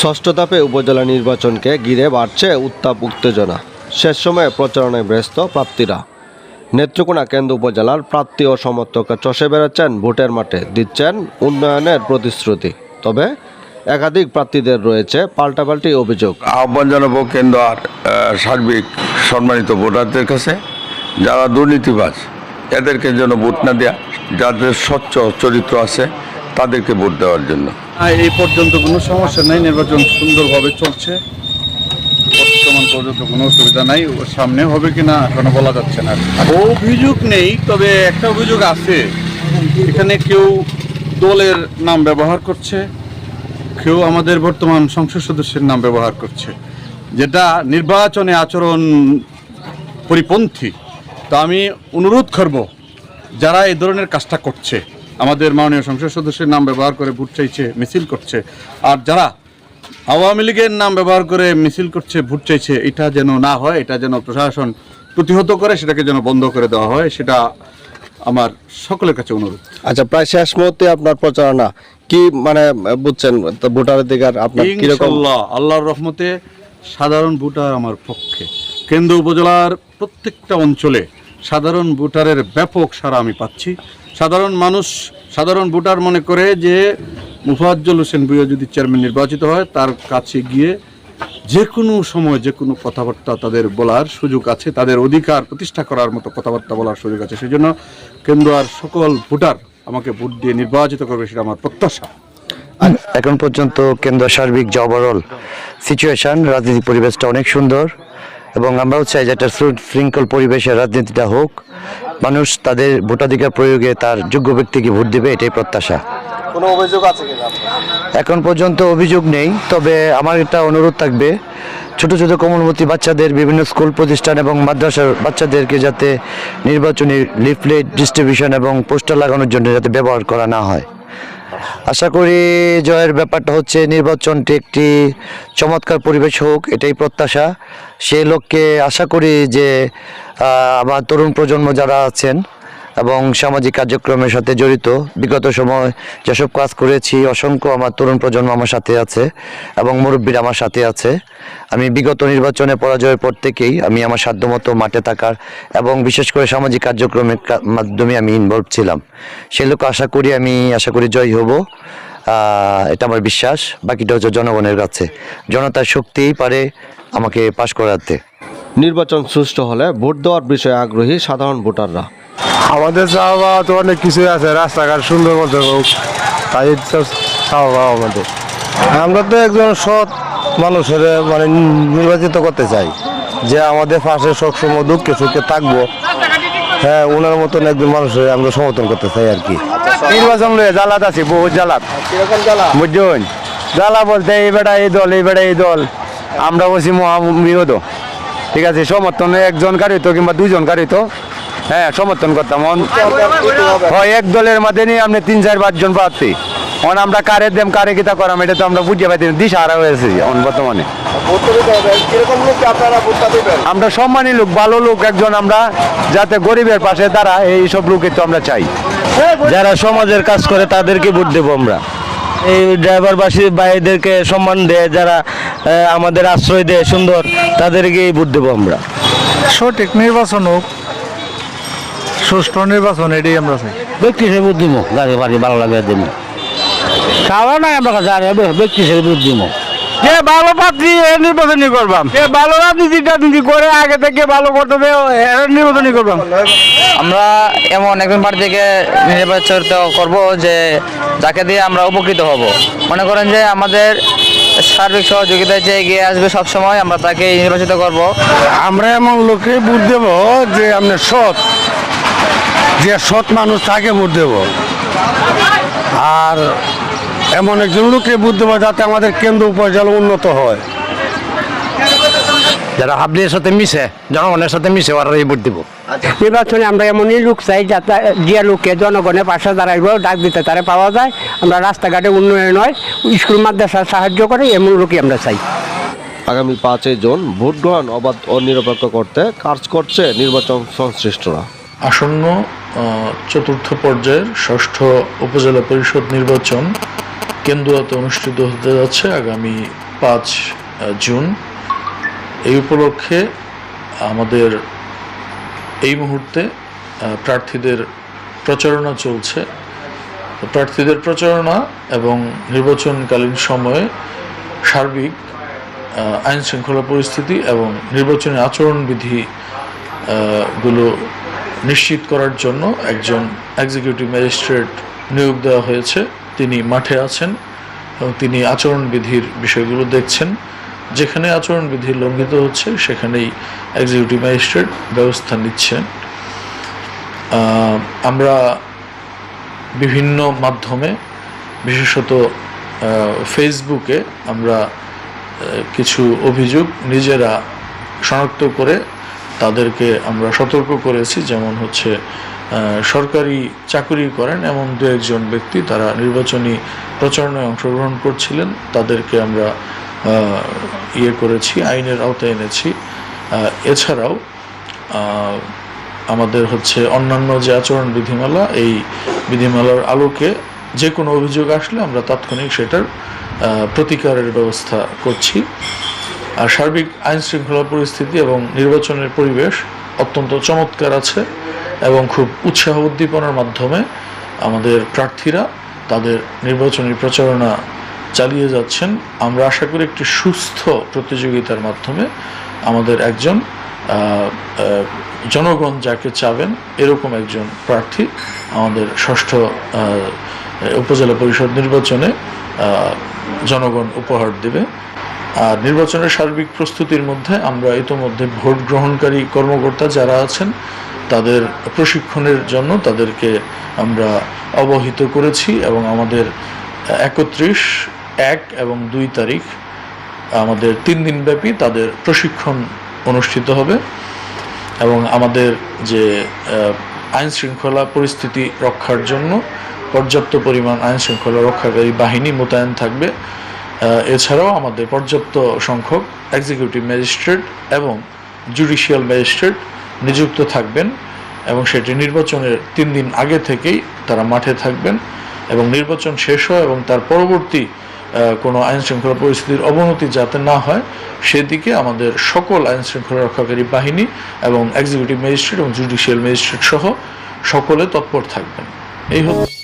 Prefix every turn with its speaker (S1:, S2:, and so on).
S1: ষষ্ঠ ধাপে উপজেলা নির্বাচনকে ঘিরে বাড়ছে উত্তাপ উত্তেজনা। শেষ সময়ে প্রচারণায় ব্যস্ত প্রার্থীরা। নেত্রকোনা কেন্দ্র উপজেলার প্রার্থী ও সমর্থকরা চষে বেড়াচ্ছেন ভোটের মাঠে, দিচ্ছেন উন্নয়নের প্রতিশ্রুতি। তবে একাধিক প্রার্থীদের রয়েছে পাল্টাপাল্টি অভিযোগ।
S2: আহ্বান জানাবো কেন্দ্র আর সার্বিক সম্মানিত ভোটারদের কাছে, যারা দুর্নীতিবাজ এদেরকে যেন ভোট না দেয়া, যাদের স্বচ্ছ চরিত্র আছে তাদেরকে ভোট দেওয়ার জন্য।
S3: এই পর্যন্ত কোনো সমস্যা নেই, নির্বাচন সুন্দরভাবে চলছে। বর্তমান পর্যন্ত কোনো অসুবিধা নাই। সামনে হবে কিনা এখনো বলা যাচ্ছে না। অভিযোগ নেই, তবে একটা অভিযোগ আছে। এখানে কেউ দলের নাম ব্যবহার করছে, কেউ আমাদের বর্তমান সংসদ সদস্যের নাম ব্যবহার করছে, যেটা নির্বাচনে আচরণ পরিপন্থী। তো আমি অনুরোধ করব, যারা এই ধরনের কাজটা করছে, আমাদের মাননীয় সংসদ সদস্যের নাম ব্যবহার করে ভোট চাইছে, মিছিল করছে, আর যারা আওয়ামী লীগের নাম ব্যবহার করে মিছিল করছে, ভোট চাইছে, এটা যেন না হয়। এটা যেন প্রশাসন প্রতিহত করে, সেটাকে যেন বন্ধ করে দেওয়া হয়, সেটা আমার সকলের কাছে অনুরোধ।
S1: আচ্ছা, প্রায় শেষ মুহূর্তে আপনার প্রচারণা কি মানে বুঝছেন ভোটারের দিকে আপনার কিরকম?
S3: ইনশাআল্লাহ আল্লাহর রহমতে সাধারণ ভোটার আমার পক্ষে। কেন্দ্র উপজেলার প্রত্যেকটা অঞ্চলে সাধারণ ভোটারের ব্যাপক সাড়া আমি পাচ্ছি। সাধারণ মানুষ, সাধারণ ভোটার মনে করে যে মুফাজ্জল হোসেন ভূঁইয়া যদি চেয়ারম্যান নির্বাচিত হয়, তার কাছে গিয়ে যে কোনো সময় যে কোনো কথাবার্তা তাদের বলার সুযোগ আছে, তাদের অধিকার প্রতিষ্ঠা করার মতো কথাবার্তা বলার সুযোগ আছে। সেই জন্য কেন্দ্র আর সকল ভোটার আমাকে ভোট দিয়ে নির্বাচিত করবে, সেটা আমার প্রত্যাশা।
S4: এখন পর্যন্ত কেন্দ্র সার্বিক যে ওভারঅল সিচুয়েশন, রাজনৈতিক পরিবেশটা অনেক সুন্দর, এবং আমরাও চাই যে একটা শৃঙ্খল পরিবেশে রাজনীতিটা হোক। মানুষ তাদের ভোটাধিকার প্রয়োগে তার যোগ্য ব্যক্তিকে ভোট দেবে, এটাই প্রত্যাশা।
S1: কোনো অভিযোগ আছে কিনা?
S4: এখন পর্যন্ত অভিযোগ নেই, তবে আমার একটা অনুরোধ থাকবে, ছোট ছোট কোমলমতি বাচ্চাদের বিভিন্ন স্কুল প্রতিষ্ঠান এবং মাদ্রাসার বাচ্চাদেরকে যাতে নির্বাচনী লিফলেট ডিস্ট্রিবিউশন এবং পোস্টার লাগানোর জন্য যাতে ব্যবহার করা না হয়। আশা করি জয়ের ব্যাপারটা হচ্ছে নির্বাচনটি একটি চমৎকার পরিবেশ হোক, এটাই প্রত্যাশা। সেই লক্ষ্যে আশা করি যে আমার তরুণ প্রজন্ম যারা আছেন এবং সামাজিক কার্যক্রমের সাথে জড়িত, বিগত সময় যেসব কাজ করেছি, অসংখ্য আমার তরুণ প্রজন্ম আমার সাথে আছে এবং মুরব্বীরা আমার সাথে আছে। আমি বিগত নির্বাচনে পরাজয়ের পর থেকেই আমি আমার সাধ্যমতো মাঠে থাকার এবং বিশেষ করে সামাজিক কার্যক্রমের মাধ্যমে আমি ইনভলভ ছিলাম। সেই লোক আশা করি জয় হব, এটা আমার বিশ্বাস। বাকিটা হচ্ছে জনগণের কাছে, জনতার শক্তিই পারে আমাকে পাশ করাতে।
S1: নির্বাচন সুষ্ঠু হলে ভোট দেওয়ার বিষয়ে আগ্রহী সাধারণ ভোটাররা।
S5: আমাদের চাওয়া তো অনেক কিছুই আছে, রাস্তাঘাট সুন্দর মতো হোক, তাই তো চাওয়া আমাদের। আমরা তো একজন সৎ মানুষের মানে নির্বাচিত করতে চাই, যে আমাদের পাশে সবসময় দুঃখে সুখে থাকবো। হ্যাঁ, ওনার মতন একজন মানুষের আমরা সমর্থন করতে চাই আর কি। নির্বাচন লয়ে জ্বালাত আছি, বহুত জ্বালাত। বুঝছেন, জ্বালা বলতে এই বেটা এই দল, এই বেটা এই দল, আমরা বলছি মহাবিরোধ। ঠিক আছে, সমর্থন একজন গাড়িত কিংবা দুজন গাড়িত, হ্যাঁ সমর্থন করতাম। হয় এক দলের মধ্যে নিয়ে আপনি 3-4-5 জন প্রার্থী, আমরা কারে দেম কারে কিতা করাম, এটা তো আমরা বুঝতে পারছি, দিশাহারা হয়েছে বর্তমানে। আমরা সম্মানী লোক, ভালো লোক একজন, আমরা যাতে গরিবের পাশে তারা এইসব লোকের তো আমরা চাই।
S4: যারা সমাজের কাজ করে তাদেরকে ভোট দেবো আমরা। এই ড্রাইভারবাসী ভাইদেরকে সম্মান দেয়, যারা আমাদের আশ্রয় দেয় সুন্দর, তাদেরকেই ভোট দেবো আমরা।
S5: সঠিক নির্বাচন হোক, সুষ্ঠু নির্বাচন, এটাই আমরা চাই।
S4: ব্যক্তি হিসেবে ভোট দিব, গাড়ি বাড়ি ভালো লাগে দিব, খাওয়া নাই আমরা ব্যক্তি হিসেবে ভোট দিব।
S5: যে ভালো প্রার্থী নির্বাচনই করবাম, যে ভালো রাজনীতি করে আগে থেকে ভালো করতে নির্বাচনই করবাম।
S6: আমরা এমন একজন প্রার্থীকে নির্বাচিত করব যে যাকে দিয়ে আমরা উপকৃত হব। মনে করেন যে আমাদের সার্বিক সহযোগিতায় যে এগিয়ে আসবে সবসময়, আমরা তাকে নির্বাচিত করব।
S5: আমরা এমন লোকে ভোট দেব যে আপনি সৎ, যে সৎ মানুষ তাকে ভোট দেব। আর এমন একজন লোককে ভোট দেবো যাতে আমাদের কেন্দ্র উপজেলা উন্নত হয়।
S4: যারা হাবলির সাথে মিশে, জনগণের সাথে মিশে, ওরা ভোট দিব।
S7: নির্বাচনে আমরা এমনই লোক চাই যাতে যে লোককে জনগণের পাশে দাঁড়াইব, ডাক দিতে তারা পাওয়া যায়। আমরা রাস্তাঘাটে উন্নয়ন হয়, স্কুল মাদ্রাসা সাহায্য করে, এমন লোকই আমরা চাই।
S1: আগামী 5 জুন ভোট গ্রহণ অবাধ ও নিরপেক্ষ করতে কাজ করছে নির্বাচন সংশ্লিষ্টরা।
S8: আসন্ন চতুর্থ পর্যায়ের ষষ্ঠ উপজেলা পরিষদ নির্বাচন কেন্দুয়াতে অনুষ্ঠিত হতে যাচ্ছে আগামী 5 জুন। এই উপলক্ষে আমাদের এই মুহূর্তে প্রার্থীদের প্রচারণা চলছে। প্রার্থীদের প্রচারণা এবং নির্বাচনকালীন সময়ে সার্বিক আইন শৃঙ্খলা পরিস্থিতি এবং নির্বাচনী আচরণবিধি গুলো নিশ্চিত করার জন্য একজন এক্সিকিউটিভ ম্যাজিস্ট্রেট নিয়োগ দেওয়া হয়েছে। তিনি মাঠে আছেন এবং তিনি আচরণবিধির বিষয়গুলো দেখছেন। যেখানে আচরণবিধি লঙ্ঘিত হচ্ছে সেখানেই এক্সিকিউটিভ ম্যাজিস্ট্রেট ব্যবস্থা নিচ্ছেন। আমরা বিভিন্ন মাধ্যমে, বিশেষত ফেসবুকে আমরা কিছু অভিযোগ নিজেরা শনাক্ত করে তাদেরকে আমরা সতর্ক করেছি। যেমন হচ্ছে সরকারি চাকরি করেন এমন 2-1 ব্যক্তি তারা নির্বাচনী প্রচারণায় অংশগ্রহণ করছিলেন, তাদেরকে আমরা করেছি, আইনের আওতায় এনেছি। এছাড়াও আমাদের হচ্ছে অন্যান্য যে আচরণ বিধিমালা, এই বিধিমালার আলোকে যে কোনো অভিযোগ আসলে আমরা তাৎক্ষণিক সেটার প্রতিকারের ব্যবস্থা করছি। আর সার্বিক আইন শৃঙ্খলা পরিস্থিতি এবং নির্বাচনের পরিবেশ অত্যন্ত চমৎকার আছে এবং খুব উৎসাহ উদ্দীপনার মাধ্যমে আমাদের প্রার্থীরা তাদের নির্বাচনী প্রচারণা চালিয়ে যাচ্ছেন। আমরা আশা করি একটি সুস্থ প্রতিযোগিতার মাধ্যমে আমাদের একজন জনগণ যাকে চাবেন এরকম একজন প্রার্থী আমাদের 6ষ্ঠ উপজেলা পরিষদ নির্বাচনে জনগণ উপহার দেবে। আর নির্বাচনের সার্বিক প্রস্তুতির মধ্যে আমরা ইতোমধ্যে ভোট গ্রহণকারী কর্মকর্তা যারা আছেন তাদের প্রশিক্ষণের জন্য তাদেরকে আমরা অবহিত করেছি এবং আমাদের 31, 1 এবং 2 তারিখ আমাদের 3 দিনব্যাপী তাদের প্রশিক্ষণ অনুষ্ঠিত হবে এবং আমাদের যে আইন শৃঙ্খলা পরিস্থিতি রক্ষার জন্য পর্যাপ্ত পরিমাণ আইন শৃঙ্খলা রক্ষাকারী বাহিনী মোতায়েন থাকবে। এছাড়াও আমাদের পর্যাপ্ত সংখ্যক এক্সিকিউটিভ ম্যাজিস্ট্রেট এবং জুডিশিয়াল ম্যাজিস্ট্রেট নিযুক্ত থাকবেন এবং সেটি নির্বাচনের 3 দিন আগে থেকেই তারা মাঠে থাকবেন এবং নির্বাচন শেষ হয় এবং তার পরবর্তী কোনো আইন শৃঙ্খলা পরিস্থিতির অবনতি যাতে না হয় সেদিকে আমাদের সকল আইন শৃঙ্খলা রক্ষাকারী বাহিনী এবং এক্সিকিউটিভ ম্যাজিস্ট্রেট এবং জুডিশিয়াল ম্যাজিস্ট্রেট সহ সকলে তৎপর থাকবেন। এই হচ্ছে